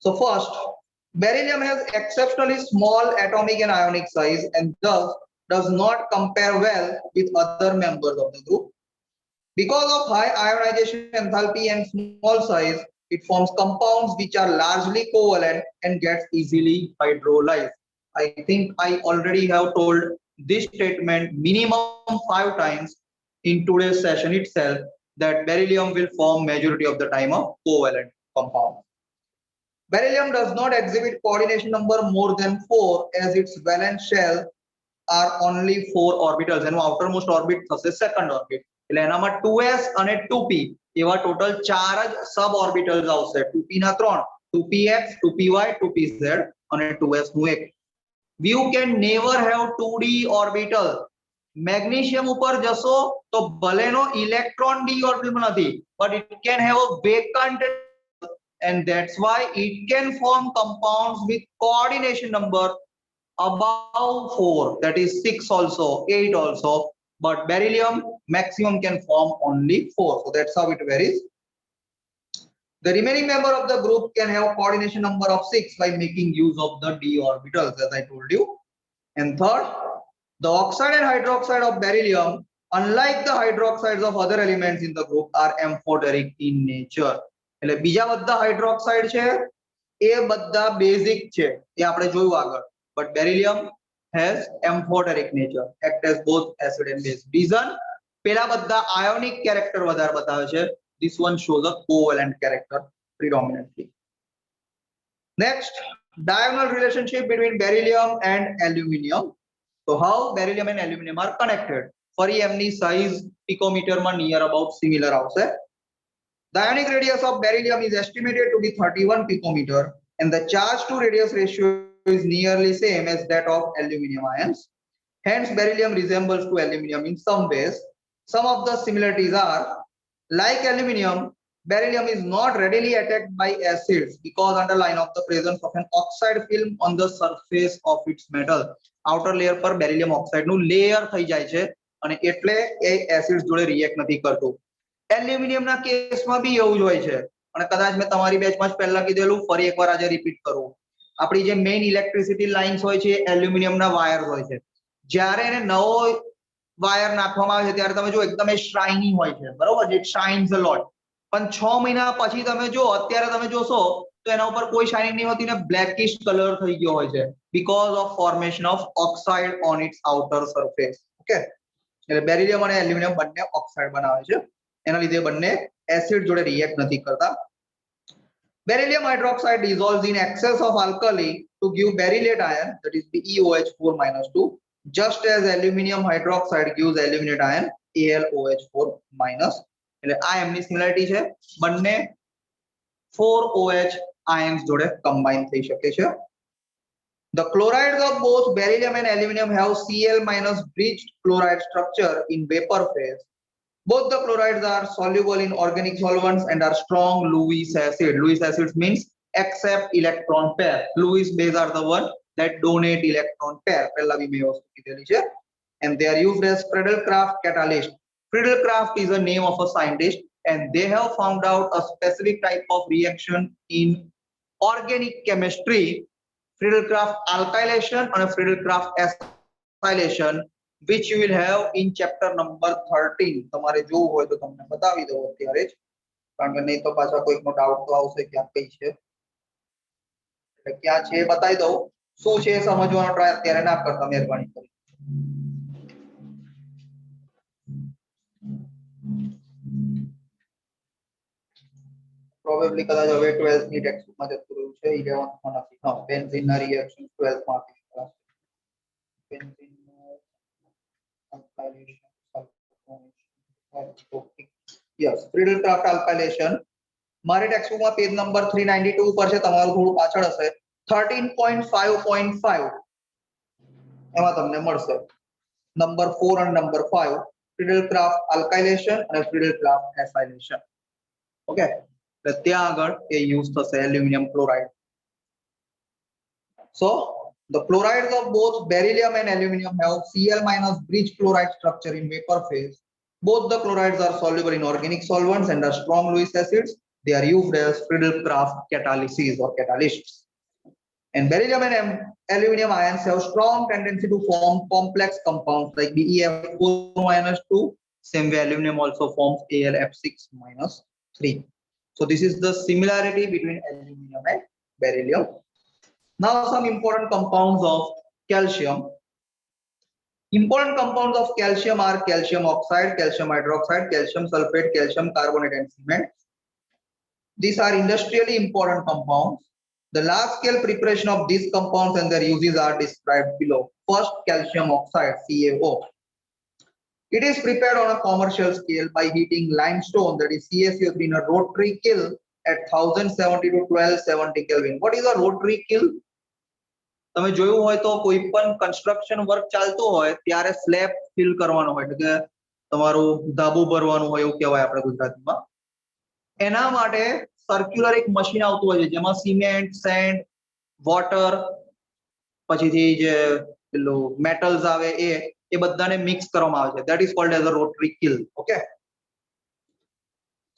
So first, beryllium has exceptionally small atomic and ionic size and thus does not compare well with other members of the group. Because of high ionization enthalpy and small size, it forms compounds which are largely covalent and gets easily hydrolyzed. I think I already have told this statement minimum 5 times in today's session itself, that beryllium will form majority of the time a covalent compound. Beryllium does not exhibit coordination number more than 4 as its valence shell are only 4 orbitals and outermost orbit થશે second orbit. એટલે એનામાં 2s અને 2p એવા total 4 જ સબ orbitals આવશે. 2p ના 3, 2px, 2py, 2pz અને 2s નું 1. You can never have 2d orbital. Magnesium ઉપર જશો તો ભલેનો ઇલેક્ટ્રોન d ઓર્બિટલ નથી, but it can have a vacant, and that's why it can form compounds with coordination number above 4, that is 6 also, 8 also, but beryllium maximum can form only 4. So that's how it varies. The remaining member of the group can have coordination number of 6 by making use of the d orbitals, as I told you. And third, the oxide and hydroxide of beryllium, unlike the hydroxides of other elements in the group, are amphoteric in nature. એટલે બીજા બધા hydroxide છે એ બધા basic છે, એ આપણે જોયું આગળ. But beryllium has amphoteric nature, act as both acid and base. Reason, પેલા બધા ionic character વધારે બતાવે છે. This one shows a covalent character predominantly. Next, diagonal relationship between beryllium and aluminium. So how beryllium and aluminium are connected? ફરી એમની size picometer માં near about similar આવશે. The ionic radius of beryllium is estimated to be 31 picometer and the charge to radius ratio is nearly same as that of aluminium ions. Hence beryllium resembles to aluminium in some ways. Some of the similarities are, like aluminium, beryllium is not readily attacked by acids because underline of the presence of an oxide film on the surface of its metal. Outer layer પર beryllium oxide નું layer થઈ જાય છે અને એટલે એ acids જોડે react નથી કરતું. એલ્યુમિનિયમ ના કેસમાં બી એવું જ હોય છે અને કદાચ મેં તમારી બેચમાં જ પહેલા કીધેલું, ફરી એકવાર આજે રિપીટ કરું. આપણી જે મેઇન ઇલેક્ટ્રિસિટી લાઇન્સ હોય છે એલ્યુમિનિયમના વાયર હોય છે. જ્યારે એને નવો વાયર નાખવામાં આવે છે ત્યારે તમે જો એકદમ એ શાઇની હોય છે, બરોબર, જે શાઇન્સ અ લોટ. પણ 6 મહિના પછી તમે જો, અત્યારે તમે જોશો તો એના ઉપર કોઈ શાઇનિંગ નહીં હોતી ને બ્લેકિશ કલર થઈ ગયો હોય છે because of formation of oxide on its outer surface. Okay, એટલે બેરિલિયમ અને એલ્યુમિનિયમ બંને ઓક્સાઇડ બનાવે છે, એના લીધે બંને એસિડ જોડે રિએક્ટ નથી કરતા. Beryllium hydroxide dissolves in excess of alkali to give berylate ion, that is BeOH4-2, just as aluminium hydroxide gives aluminate ion AlOH4-. એટલે આ એમની સિમિલારિટી છે, બંને 4OH ions જોડે કમ્બાઇન થઈ શકે છે. The chlorides of both beryllium and aluminium have Cl- bridged chloride structure in vapor phase. Both the chlorides are soluble in organic solvents and are strong Lewis acid. Lewis acids means accept electron pair. Lewis base are the one that donate electron pair. પહેલા બી મેં વસ્તુ કીધેલી છે. And they are used as Friedel-Crafts catalyst. Friedel-Crafts is a name of a scientist and they have found out a specific type of reaction in organic chemistry, Friedel-Crafts alkylation and Friedel-Crafts acylation, which you will have in chapter number 13. તમારે જોવું હોય તો તમને બતાવી દઉં અત્યારે જ, કારણ કે નહીં તો પાછા કોઈકનો ડાઉટ તો આવશે કે આ કઈ છે, એટલે ક્યાં છે બતાવી દઉં. શું છે સમજવાનો ટ્રાય અત્યારે ના કરતા મહેરબાની કરી. પ્રોબેબલી કદાચ હવે 12th ની ટેક્સ્ટ બુકમાં જતું રહ્યું છે, 11th માં નથી. હા, બેન્ઝીન ના રિએક્શન 12th માં આપી છે. બેન્ઝીન yes, Friedel-Crafts alkylation મારી ટેક્સ્ટ બુકમાં પેજ નંબર 392 ઉપર છે, તમારું થોડું પાછળ હશે. 13.5.5 એમાં તમને મળશે નંબર 4 અને નંબર 5, Friedel-Crafts alkylation અને Friedel-Crafts acylation. ઓકે, એટલે ત્યાં આગળ એ યુઝ થશે aluminium chloride. So the chlorides of both beryllium and aluminium have Cl- bridge chloride structure in vapor phase. Both the chlorides are soluble in organic solvents and are strong Lewis acids. They are used as Friedel-Crafts catalysis or catalysts. And beryllium and aluminium ions have strong tendency to form complex compounds like BeF4-2. Same way aluminium also forms AlF6-3. So this is the similarity between aluminium and beryllium. Now some important compounds of calcium. Important compounds of calcium are calcium oxide, calcium hydroxide, calcium sulfate, calcium carbonate and cement. These are industrially important compounds. The large scale preparation of these compounds and their uses are described below. First, calcium oxide, CaO. It is prepared on a commercial scale by heating limestone, that is CaCO3, in a rotary kiln at 1070 to 1270 Kelvin. What is a rotary kiln? તમે જોયું હોય તો કોઈ પણ construction work ચાલતું હોય ત્યારે slab fill કરવાનો હોય, એટલે કે તમારું ધાબુ ભરવાનું હોય એવું કહેવાય આપણે ગુજરાતીમાં. એના માટે સર્ક્યુલર એક મશીન આવતું હોય છે જેમાં સિમેન્ટ, સેન્ડ, વોટર, પછીથી જે પેલું મેટલ્સ આવે એ બધાને મિક્સ કરવામાં આવે છે. That is called as a rotary kill. Okay,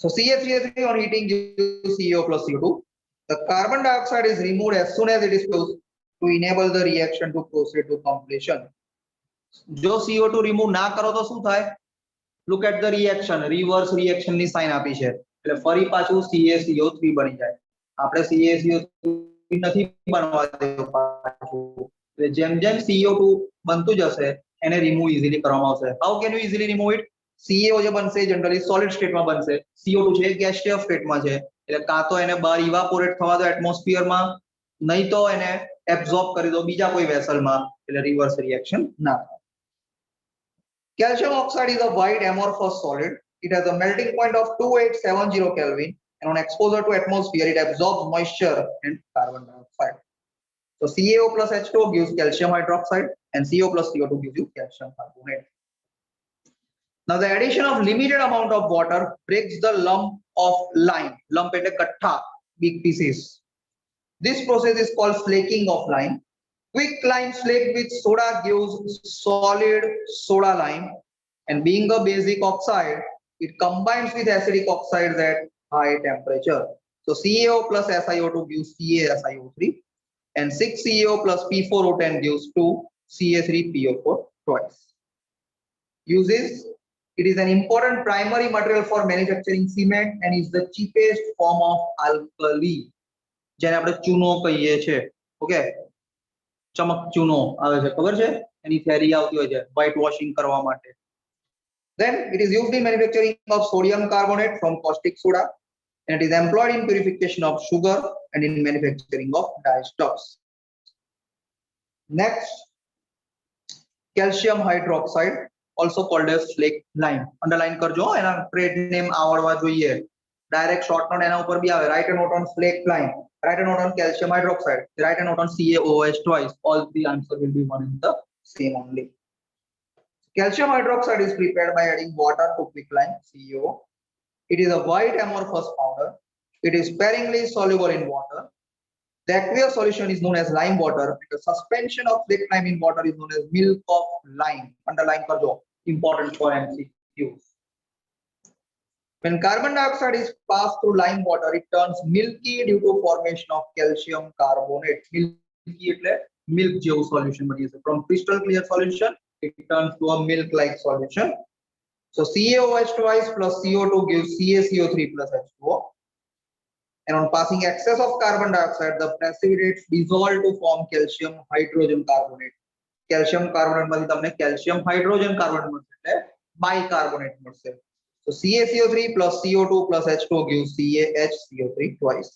So CaCO3 on heating gives CO plus CO2. The carbon dioxide is removed as soon as it is produced to enable the reaction to proceed to completion. જો CO2 remove ના કરો તો શું થાય? Look at the reaction, reverse reaction ની sign આપી છે એટલે ફરી પાછું CaCO3 બની જાય. આપણે CaCO3 નથી બનવા દેવું પાછું. એટલે જેમ જેમ CO2 બનતું જશે એને remove easily કરવામાં આવશે. How can you easily remove it? CaO જે બનશે જનરલી સોલિડ સ્ટેટમાં બનશે, CO2 છે ગેસિયસ સ્ટેટમાં છે એટલે કાં તો એને બહાર ઇવાપોરેટ થવા દો એટમોસ્ફિયરમાં, નહીં તો એને એબ્સોર્બ કરી દો બીજા કોઈ વેસલમાં એટલે રિવર્સ રિએક્શન ના થાય. Calcium oxide is a white amorphous solid. It has a melting point of 2870 Kelvin and on exposure to atmosphere it absorbs moisture and carbon dioxide. So CaO plus H2O gives calcium hydroxide and CO plus CO2 gives you calcium carbonate. Now the addition of limited amount of water breaks the lump of lime. Lump એટલે કઠ્ઠા, big pieces. This process is called flaking of lime. Quick lime flaked with soda gives solid soda lime, and being a basic oxide, it combines with acidic oxides at high temperature. So CaO plus SiO2 gives CaSiO3, and 6CaO plus P4O10 gives 2 Ca3PO4 twice. Uses: it is an important primary material for manufacturing cement and is the cheapest form of alkali. જેને આપણે ચૂનો કહીએ છે. Okay, ચમક ચૂનો આવે છે, ખબર છે? એની થિયરી આવતી હોય છે વ્હાઇટ વોશિંગ કરવા માટે. Then it is used in manufacturing of sodium carbonate from caustic soda and it is employed in purification of sugar and in manufacturing of dyestuffs. Next, calcium hydroxide, also called as flake lime. Underline કરજો, એના trade name આવડવા જોઈએ. Direct short note એના ઉપર બી આવે. Write a note on flake lime. Write a note on calcium hydroxide. Write a note on CaOH twice. All the answer will be one and the same only. Calcium hydroxide is prepared by adding water to quicklime (CaO). It is a white amorphous powder. It is sparingly soluble in water. The aqueous solution is known as lime water. The suspension of flake lime in water is known as milk of lime. Underline karjo. Important for MCQs. When carbon dioxide is passed through lime water, it turns milky due to formation of calcium carbonate. Milky એટલે milk જેવું solution બની જશે. From crystal clear solution, it turns to a milk-like solution. So CaOH twice plus CO2 gives CaCO3 plus H2O. And on passing excess of carbon dioxide, the precipitates dissolve to form calcium hydrogen carbonate. Calcium carbonate માંથી તમને calcium hydrogen carbonate મળશે એટલે bicarbonate મળશે. So CaCO3 plus CO2 plus H2O gives CaHCO3 twice.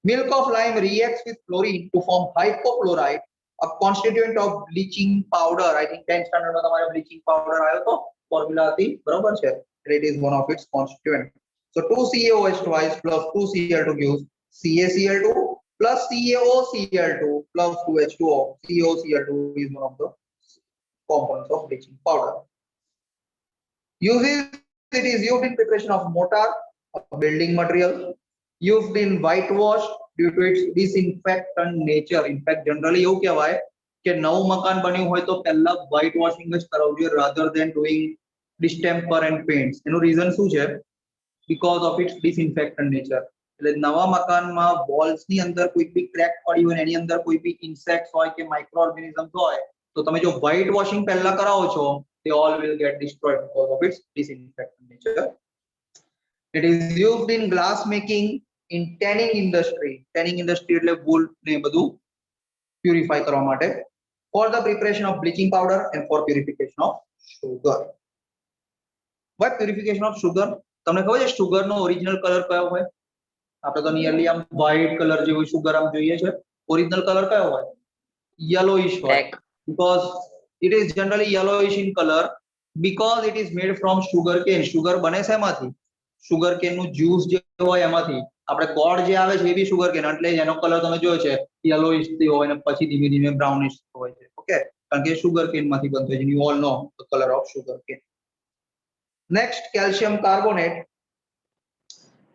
Milk of lime reacts with chlorine to form hypochlorite, a constituent of bleaching powder. I think 10th standard માં તમારે bleaching powder આવ્યો તો formula હતી, બરોબર છે? It is one of its constituent. So 2CaOH twice plus 2Cl2 gives CaCl2 plus CaOCl2 plus 2H2O. CaOCl2 is one of the components of bleaching powder. Uses: it is used in preparation of mortar, a building material, used in whitewash due to its disinfectant nature. In fact, generally એવું કહેવાય કે નવું મકાન બન્યું હોય તો પહેલા white washing જ કરાવવું જોઈએ rather than doing distemper and paints. એનું રીઝન શું છે? Because of its disinfectant nature. એટલે નવા મકાનમાં walls ની અંદર કોઈ બી ક્રેક પડી હોય એની અંદર કોઈ બી ઇન્સેક્ટ્સ હોય કે માઇક્રો ઓર્ગેનિઝમ્સ હોય તો તમે જો white washing પહેલા કરાવો છો, they all will get destroyed because of its disinfectant nature. It is used in glass making, in tanning industry. Tanning industry એટલે wool ને બધું purify કરવા માટે, for the preparation of bleaching powder and for purification of sugar. What purification of sugar? તમને ખબર છે sugar નો original color કયો હોય? આપણે તો nearly આમ white color જેવું sugar આમ જોઈએ છે. Original color કયો હોય? Yellowish હોય. Because it is generally yellowish in color because it is made from sugar cane. Sugar બને છે એમાંથી? sugar cane નું જ્યુસ જે હોય એમાંથી. આપણે ગોળ જે આવે છે એ બી sugar cane, એટલે એનો કલર તમે જોયો છે yellowish હોય ને પછી ધીમે ધીમે brownish હોય છે. ઓકે, કારણ કે sugar cane માંથી બનતો છે. You all know the color of sugar cane. Next, calcium carbonate.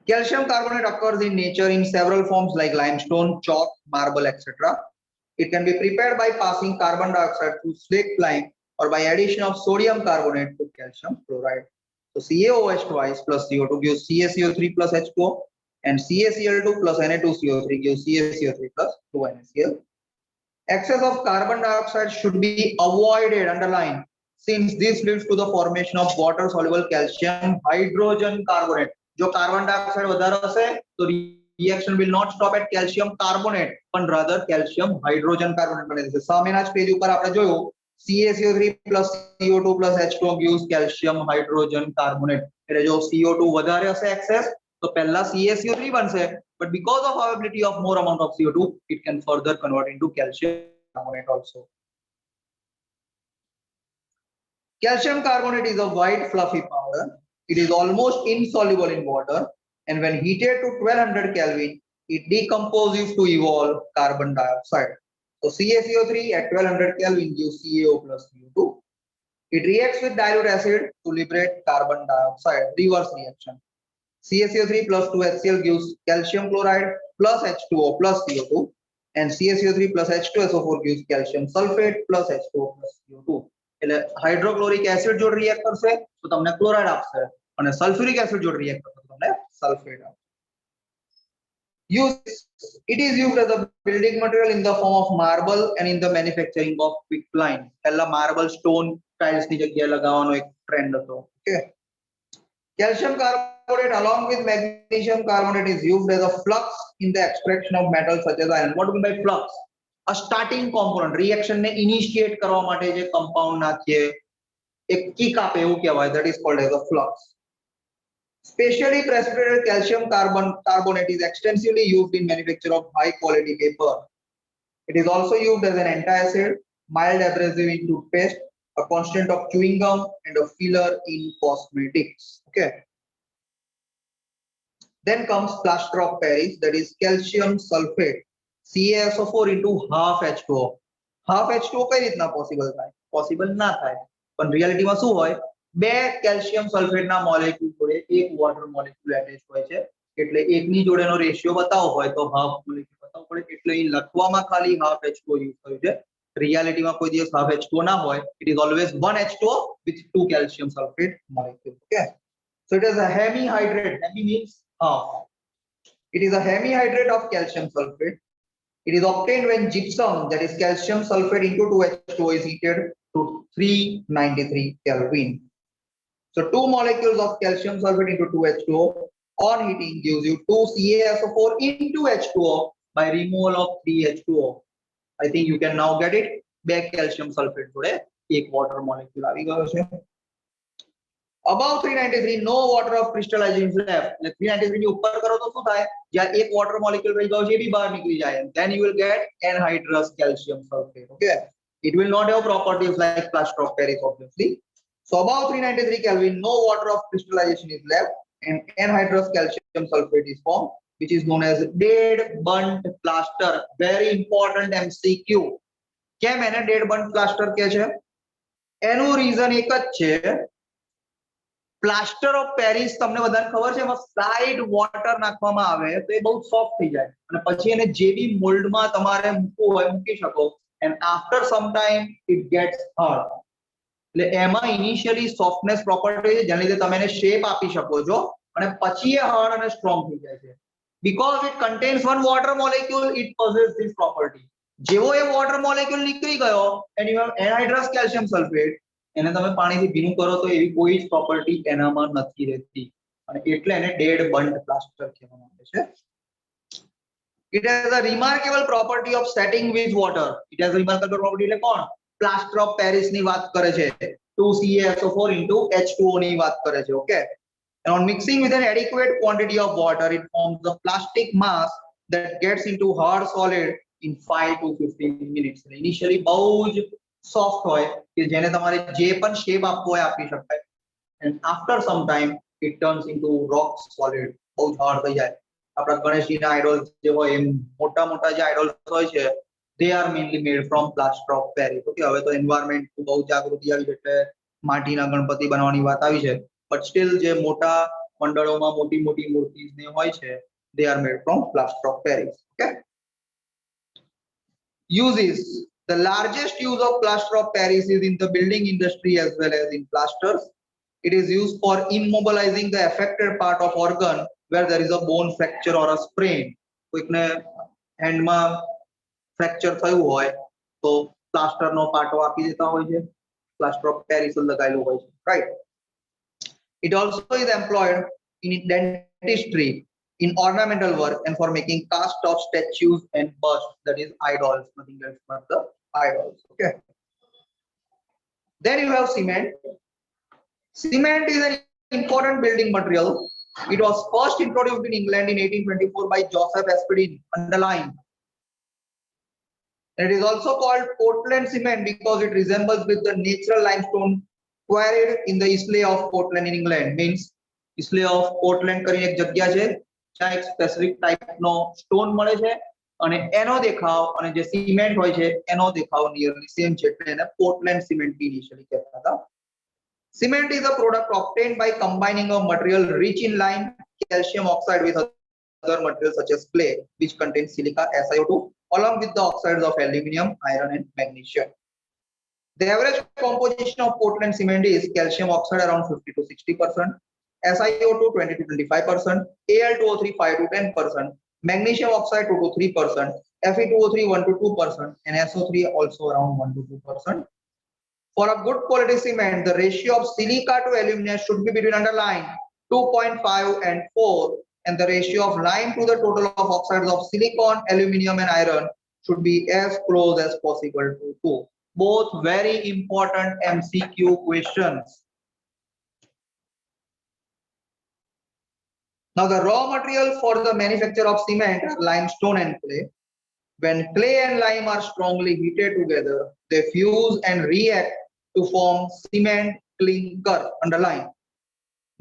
Calcium carbonate occurs in nature in several forms like limestone, chalk, marble, etc. It can be prepared by passing carbon dioxide through slaked lime or by addition of sodium carbonate to calcium chloride. So CaOH twice plus CO2 gives CaCO3 plus H2O, and CaCl2 plus Na2CO3 gives CaCO3 plus 2NaCl. Excess of carbon dioxide should be avoided, underline, since this leads to the formation of water soluble calcium hydrogen carbonate. जो carbon dioxide વધારે હશે તો reaction will not stop at calcium carbonate but rather calcium hydrogen carbonate બને છે. સામેના જ page ઉપર આપણે જોયું CaCO3 plus CO2 plus H2O gives calcium hydrogen carbonate. એટલે જો CO2 વધારે હશે excess તો પહેલા CaCO3 બનશે, but because of availability of more amount of CO2 it can further convert into calcium carbonate also. Calcium carbonate is a white fluffy powder. It is almost insoluble in water, and when heated to 1200 Kelvin it decomposes to evolve carbon dioxide. So CaCO3 at 1200 Kelvin gives CaO plus CO2. It reacts with dilute acid to liberate carbon dioxide, reverse reaction. CaCO3 plus 2HCl gives calcium chloride plus H2O plus CO2, and CaCO3 plus H2SO4 gives calcium sulfate plus H2O plus CO2. એટલે hydrochloric acid જોડે react કરશે તો તમને chloride આપશે, અને sulphuric acid જોડે react કરશે તો તમને સલ્ફેટ આપશે. It is used as a building material in the form of marble and in the manufacturing of quicklime. પહેલા માર્બલ સ્ટોન ટાઇલ્સ ની જગ્યાએ લગાવવાનો એક ટ્રેન્ડ હતો. Okay. Calcium carbonate along with magnesium carbonate is used as a flux in the extraction of metals such as iron. What do we mean by flux? A starting component, reaction ne initiate કરવા માટે જે compound નાખીએ એક kick આપે એવું કહેવાય, that is called as a flux. Specially precipitated calcium carbonate is extensively used in manufacture of high quality paper. It is also used as an antacid, mild abrasive in toothpaste, a constant of chewing gum, and a filler in cosmetics. Okay. Then comes plaster of Paris, that is calcium sulfate, CaSO4 into half H2O. Half H2O કઈ રીતના possible થાય? Possible ના થાય, પણ રિયાલિટીમાં શું હોય? બે calcium સલ્ફેટના molecule જોડે એક વોટર મોલેક્યુલ એટેચ હોય છે, એટલે એકની જોડેનો રેશિયો બતાવવો હોય તો હાફ મોલેક્યુલ બતાવવો પડે, એટલે અહીં લખવામાં ખાલી હાફ H2O યુઝ કર્યું છે. રિયાલિટીમાં કોઈ દિવસ half H2O ના હોય. It is always one H2O with two calcium sulfate molecules. Okay. So it is a hemihydrate. Hemi means half. It is a hemihydrate of calcium sulfate. It is obtained when gypsum, that is calcium sulfate into 2H2O, is heated to 393 Kelvin. So 2 molecules of calcium sulfate into 2H2O on heating gives you 2 CaSO4 into H2O by removal of 3H2O. I think you can now get it. બે calcium sulfate જોડે એક water molecule આવી ગયો છે. Above 393 no water of crystallization is left. એટલે 393 ની ઉપર કરો તો શું થાય? જ્યાં એક water molecule રહી ગયો છે એ બી બહાર નીકળી જાય. Then you will get anhydrous calcium sulfate. Okay. It will not have properties like plaster of Paris, obviously. So above 393 Kelvin no water of crystallization is left and anhydrous calcium sulfate is formed, which is known as dead burnt plaster. Very important MCQ. કેમ એને dead burnt plaster કહે છે? એનું reason એક જ છે. Plaster of Paris તમને બધાને ખબર છે, એમાં સ્લાઇડ વોટર નાખવામાં આવે તો એ બહુ સોફ્ટ થઈ જાય, અને પછી એને જે બી મોલ્ડમાં તમારે મૂકવું હોય મૂકી શકો, and after some time it gets hard. એટલે એમાં ઇનિશિયલી સોફ્ટનેસ પ્રોપર્ટી છે જેના લીધે તમે એને શેપ આપી શકો છો, અને પછી એ હાર્ડ અને સ્ટ્રોંગ થઈ જાય છે. Because it contains one water molecule, it possesses this property. જેવો એ વોટર મોલેક્યુલ નીકળી ગયો and you have anhydrous calcium sulfate, એને તમે પાણીથી ભીનું કરો તો એવી કોઈ જ પ્રોપર્ટી એનામાં નથી રહેતી, અને એટલે એને ડેડ બર્ન્ટ પ્લાસ્ટર કહેવામાં આવે છે. It has a remarkable property of setting with water. It has a remarkable property એટલે કોણ? પ્લાસ્ટર ઓફ પેરિસ ની વાત કરે છે. 2 CaSO4 into H2O ની વાત કરે છે. Okay. And on mixing with an adequate quantity of water, it forms the plastic mass that gets into hard solid in 5 to 15 minutes. Initially બહુ જ soft હોય કે જેને તમારે જે પણ shape આપવો હોય આપી શકાય, and after some time it turns into rock solid. બહુ જ hard થઈ જાય. આપણા ગણેશજીના આઇડોલ્સ જે હોય એમ મોટા મોટા જે આઇડોલ્સ હોય છે, they are mainly made from plaster of Paris. Okay, હવે તો એન્વાયરમેન્ટ બહુ જાગૃતિ આવી છે એટલે માટીના ગણપતિ બનાવવાની વાત આવી છે, but still જે મોટા મંડળોમાં મોટી મોટી મૂર્તિ ને હોય છે, they are made from plaster of Paris. Okay. Uses: the largest use of plaster of Paris is in the building industry as well as in plasters. It is used for immobilizing the affected part of organ where there is a bone fracture or a sprain. કોઈકને હેન્ડમાં fracture થયું હોય તો પ્લાસ્ટરનો પાટો આપી દેતા હોય છે, plaster of Paris લગાવેલું હોય છે, right? It also is employed in dentistry, in ornamental work, and for making cast of statues and busts, that is idols, nothing else but the idols. Okay. Then you have cement. Cement is an important building material. It was first introduced in England in 1824 by Joseph Aspdin, underlined. It is also called Portland cement because it resembles with the natural limestone quarried in the Islay of Portland in England. Means Islay of Portland કરીને એક જગ્યા છે જ્યાં એક specific ટાઈપનો stone મળે છે અને એનો દેખાવ અને જે સિમેન્ટ હોય છે એનો દેખાવ નિયરલી સેમ છે એટલે એને પોર્ટલેન્ડ સિમેન્ટ બી ઇનિશિયલી કહેતા હતા. Cement is a product obtained by combining a material rich in lime, calcium oxide with other materials such as clay, which contains silica, SiO2, along with the oxides of aluminum, iron, and magnesium. The average composition of Portland cement is calcium oxide around 50 to 60%, SiO2 20 to 25%, Al2O3 5 to 10%, magnesium oxide 2 to 3%, Fe2O3 1 to 2%, and SO3 also around 1 to 2%. For a good quality cement, the ratio of silica to alumina should be between underlined 2.5 and 4, and the ratio of lime to the total of oxides of silicon, aluminum, and iron should be as close as possible to 2. Both very important MCQ questions. Now, the raw material for the manufacture of cement are limestone and clay. When clay and lime are strongly heated together, they fuse and react to form cement clinker, underline.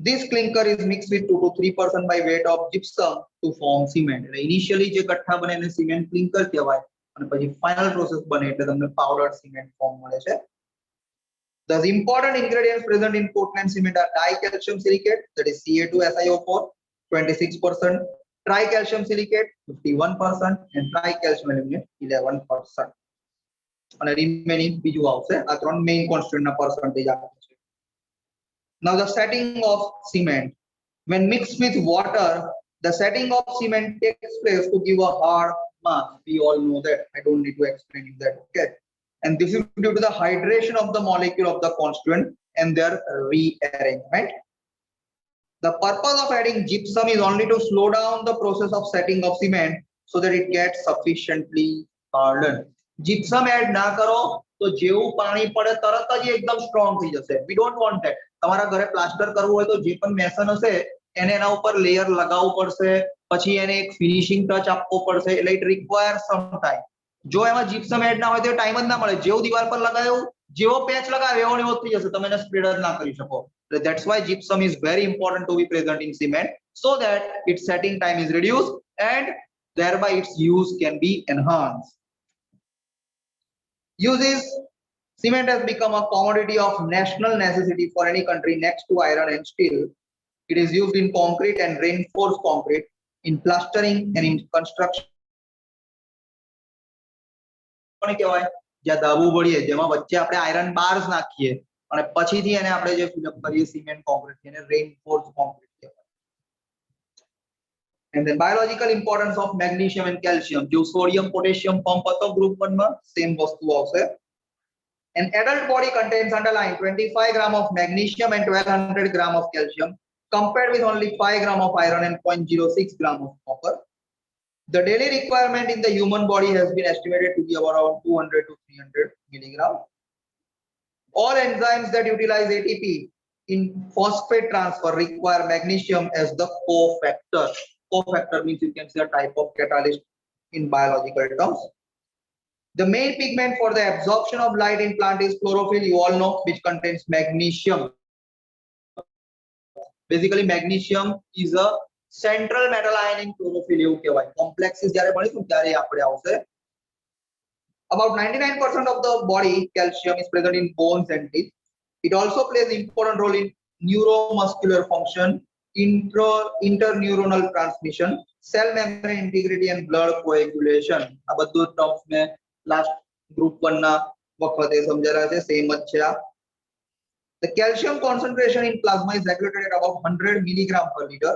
This clinker is mixed with 2 to 3% by weight of gypsum to form cement. Initially જે કઠ્ઠા બને એને cement clinker કહેવાય અને પછી final process બને એટલે તમને powdered cement form મળે છે. The important ingredients present in Portland cement are dicalcium silicate, that is Ca2SiO4 26%, tricalcium silicate 51%, and tricalcium aluminate 11%. અને remaining બીજું આવશે આ ત્રણ main constituent ના percentage આપે છે. Now the setting of cement. When mixed with water, the setting of cement takes place to give a hard mass. We all know that. I don't need to explain you that. Okay. And this is due to the hydration of the molecule of the constituent and their rearrangement. The purpose of adding gypsum is only to slow down the process of setting of cement so that it gets sufficiently hardened. Gypsum add ના કરો તો જેવું પાણી પડે તરત જ એકદમ strong થઈ જશે. We don't want that. તમારા ઘરે પ્લાસ્ટર કરવું હોય તો જે પણ મેસન હશે એને એના ઉપર લેયર લગાવવું પડશે, પછી એને એક ફિનિશિંગ ટચ આપવો પડશે, એટલે it requires some time. જો એમાં gypsum એડ ના હોય તો ટાઈમ જ ના મળે. જેવું દીવાલ પર લગાવ્યું, જેવો પેચ લગાવ્યો એવો ને એવો થઈ જશે, તમે એને સ્પ્રેડ જ ના કરી શકો. That's why gypsum is very important to be present in cement so that its setting time is reduced and thereby its use can be enhanced. Uses. Cement has become a commodity of national necessity for any country next to iron and steel. It is used in concrete and reinforced concrete, in plastering and in construction. જ્યાં ધાબુ ભરીએ જેમાં વચ્ચે આપણે iron bars નાખીએ અને પછીથી એને આપણે જે ફિલઅપ કરીએ સિમેન્ટ કોન્ક્રીટ એને reinforced concrete કહેવાય. And the biological importance of magnesium and calcium. જો સોડિયમ પોટેશિયમ પંપ હતો ગ્રુપ 1 માં સેમ વસ્તુ આવશે. An adult body contains underlying 25 gram of magnesium and 1200 gram of calcium compared with only 5 gram of iron and 0.06 gram of copper. The daily requirement in the human body has been estimated to be around 200 to 300 milligram. All enzymes that utilize ATP in phosphate transfer require magnesium as the cofactor. Cofactor means you can say a type of catalyst in biological terms. The main pigment for the absorption of light in plant is chlorophyll, you all know, which contains magnesium. Basically, magnesium is a central metal ion in chlorophyll. એવું કહેવાય. Complexes જ્યારે ભણીશું ત્યારે આપણે આવશે. About 99% of the body calcium is present in bones and teeth. It also plays an important role in neuromuscular function, interneuronal transmission, cell membrane integrity, and blood coagulation. આ બધું terms મેં last group 1 ના વખતે સમજાયા છે, same જ છે. The calcium concentration in plasma is regulated at about 100 milligram per liter.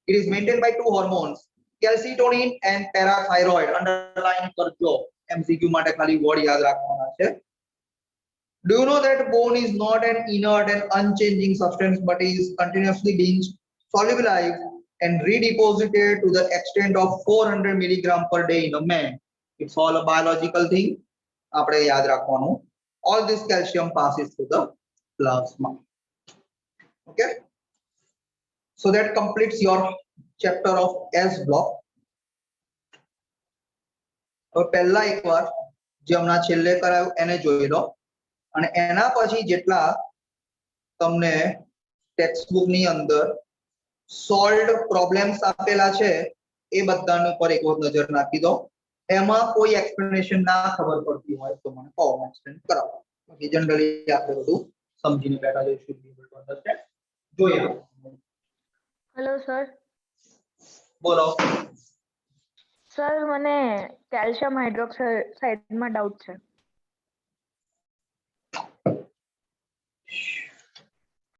It is maintained by two hormones, calcitonin and parathyroid. Underline કરજો, MCQ માટે ખાલી word યાદ રાખવાના છે. Do you know that bone is not an inert and unchanging substance but is continuously being solubilized and redeposited to the extent of 400 milligram per day in a man? It's all a biological thing. આપણે યાદ રાખવાનું. All this calcium passes through the plasma. Okay, so that completes your chapter of S block. હવે પહેલા એકવાર જે હમણાં છેલ્લે કરાયું એને જોઈ લો અને એના પછી જેટલા તમને ટેક્સ્ટ બુક ની અંદર સોલ્વડ પ્રોબ્લેમ્સ આપેલા છે એ બધાની ઉપર એક વખત નજર નાખી દો. એમાં કોઈ એક્સપ્લેનેશન ના ખબર પડતી હોય તો મને કહો, એક્સપ્લેન કરાવો. બાકી જનરલી આપણે બધું સમજીને બેઠા છે. should be able to understand. જોઈએ હેલો સર. બોલો. સર મને કેલ્શિયમ હાઇડ્રોક્સાઇડમાં ડાઉટ છે.